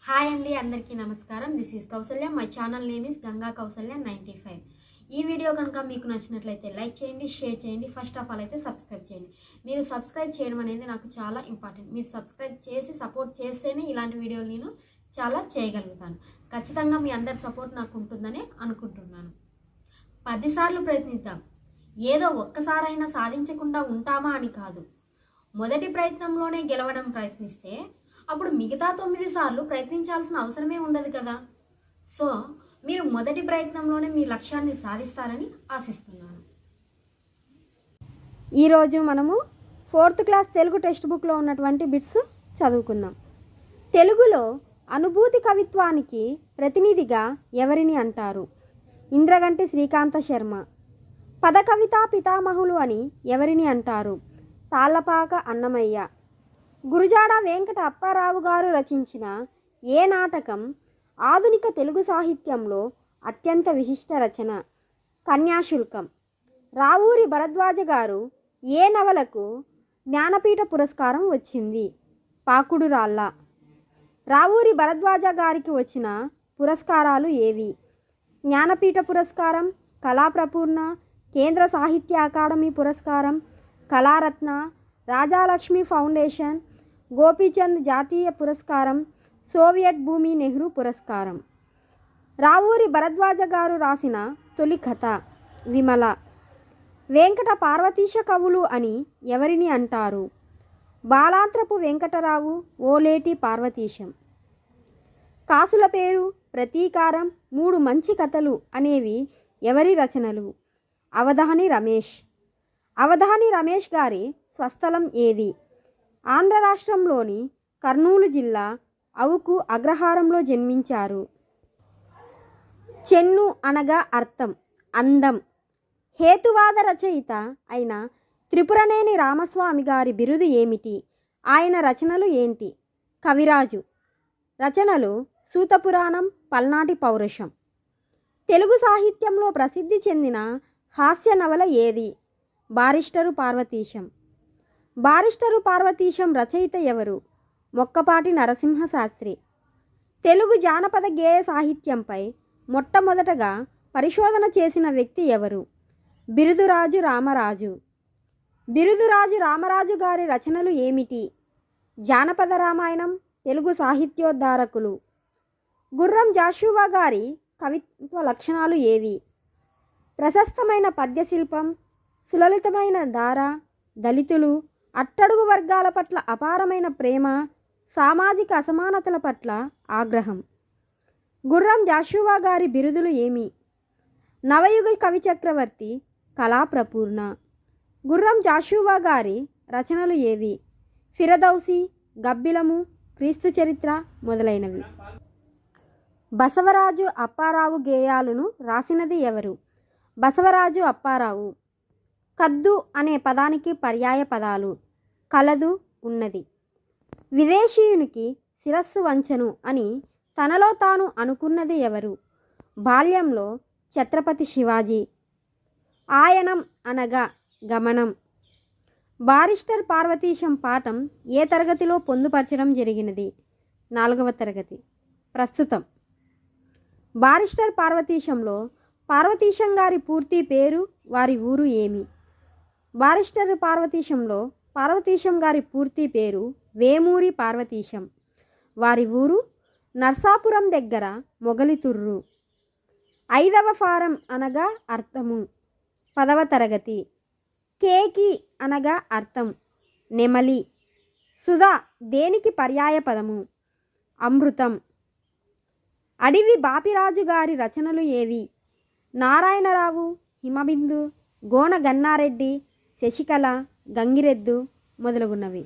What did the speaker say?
Hi అండి, అందరికీ నమస్కారం. This is Kausalya. My channel name is Ganga Kausalya 95. ఈ వీడియో కనుక మీకు నచ్చినట్లయితే లైక్ చేయండి, షేర్ చేయండి. ఫస్ట్ ఆఫ్ ఆల్ అయితే సబ్స్క్రైబ్ చేయండి. మీరు సబ్స్క్రైబ్ చేయడం అనేది నాకు చాలా ఇంపార్టెంట్. మీరు సబ్స్క్రైబ్ చేసి సపోర్ట్ చేస్తేనే ఇలాంటి వీడియోలు నేను చాలా చేయగలుగుతాను. ఖచ్చితంగా మీ అందరి సపోర్ట్ నాకు ఉంటుందని అనుకుంటున్నాను. 10 సార్లు ప్రయత్నిద్దాం. ఏదో ఒక్కసారైనా సాధించకుండా ఉంటామా అని కాదు. మొదటి ప్రయత్నంలోనే గెలవడం ప్రయత్నిస్తే అప్పుడు మిగతా 9 సార్లు ప్రయత్నించాల్సిన అవసరమే ఉండదు కదా. సో మీరు మొదటి ప్రయత్నంలోనే మీ లక్ష్యాన్ని సాధిస్తారని ఆశిస్తున్నాను. ఈరోజు మనము 4th క్లాస్ తెలుగు టెక్స్ట్ బుక్లో ఉన్నటువంటి బిట్స్ చదువుకుందాం. తెలుగులో అనుభూతి కవిత్వానికి ప్రతినిధిగా ఎవరిని అంటారు? ఇంద్రగంటి శ్రీకాంత శర్మ. పద కవితా పితామహులు అని ఎవరిని అంటారు? తాళ్లపాక అన్నమయ్య. గురుజాడ వెంకట అప్పారావు గారు రచించిన ఏ నాటకం ఆధునిక తెలుగు సాహిత్యంలో అత్యంత విశిష్ట రచన? కన్యాశుల్కం. రావూరి భరద్వాజ గారు ఏ నవలకు జ్ఞానపీఠ పురస్కారం వచ్చింది? పాకుడు రాళ్ళ. రావూరి భరద్వాజ గారికి వచ్చిన పురస్కారాలు ఏవి? జ్ఞానపీఠ పురస్కారం, కళాప్రపూర్ణ, కేంద్ర సాహిత్య అకాడమీ పురస్కారం, కళారత్న, రాజాలక్ష్మి ఫౌండేషన్, గోపీచంద్ జాతీయ పురస్కారం, సోవియట్ భూమి నెహ్రూ పురస్కారం. రావూరి భరద్వాజ గారు రాసిన తొలి కథ విమల. వెంకట పార్వతీశ కవులు అని ఎవరిని అంటారు? బాలాంత్రపు వెంకటరావు, ఓలేటి పార్వతీశం. కాసుల పేరు, ప్రతీకారం, 3 మంచి కథలు అనేవి ఎవరి రచనలు? అవధాని రమేష్. అవధాని రమేష్ గారి స్వస్థలం ఏది? ఆంధ్ర రాష్ట్రంలోని కర్నూలు జిల్లా అవుకు అగ్రహారంలో జన్మించారు. చెన్ను అనగా అర్థం, అందం. హేతువాద రచయిత అయిన త్రిపురనేని రామస్వామి గారి బిరుదు ఏమిటి? ఆయన రచనలు ఏంటి? కవిరాజు. రచనలు సూతపురాణం, పల్నాటి పౌరుషం. తెలుగు సాహిత్యంలో ప్రసిద్ధి చెందిన హాస్య నవల ఏది? బారిస్టరు పార్వతీశం. బారిస్టరు పార్వతీశం రచయిత ఎవరు? మొక్కపాటి నరసింహశాస్త్రి. తెలుగు జానపద గేయ సాహిత్యంపై మొట్టమొదటగా పరిశోధన చేసిన వ్యక్తి ఎవరు? బిరుదురాజు రామరాజు. బిరుదురాజు రామరాజు గారి రచనలు ఏమిటి? జానపద రామాయణం, తెలుగు సాహిత్యోద్ధారకులు. గుర్రం జాషువా గారి కవిత్వ లక్షణాలు ఏవి? ప్రశస్తమైన పద్యశిల్పం, సులలితమైన ధార, దళితులు, అట్టడుగు వర్గాల పట్ల అపారమైన ప్రేమ, సామాజిక అసమానతల పట్ల ఆగ్రహం. గుర్రం జాషువా గారి బిరుదులు ఏమి? నవయుగ కవి చక్రవర్తి, కళాప్రపూర్ణ. గుర్రం జాషువా గారి రచనలు ఏవి? ఫిరదౌసి, గబ్బిలము, క్రీస్తు చరిత్ర మొదలైనవి. బసవరాజు అప్పారావు గేయాలను రాసినది ఎవరు? బసవరాజు అప్పారావు. కద్దు అనే పదానికి పర్యాయ పదాలు: కలదు, ఉన్నది. విదేశీయునికి శిరస్సు వంచను అని తనలో తాను అనుకున్నది ఎవరు? బాల్యంలో ఛత్రపతి శివాజీ. ఆయనం అనగా గమనం. బారిస్టర్ పార్వతీశం పాఠం ఏ తరగతిలో పొందుపరచడం జరిగినది? 4వ తరగతి. ప్రస్తుతం బారిస్టర్ పార్వతీశంలో పార్వతీశం గారి పూర్తి పేరు, వారి ఊరు ఏమి? బారిస్టర్ పార్వతీశంలో పార్వతీశం గారి పూర్తి పేరు వేమూరి పార్వతీశం. వారి ఊరు నర్సాపురం దగ్గర మొగలితుర్రు. 5వ ఫారం అనగా అర్థము. 10వ తరగతి. కేకి అనగా అర్థం, నెమలి. సుధా దేనికి పర్యాయ పదము? అమృతం. అడివి బాపిరాజు గారి రచనలు ఏవి? నారాయణరావు, హిమబిందు, గోన గన్నారెడ్డి, శశికళ, గంగిరెద్దు మొదలగున్నవి.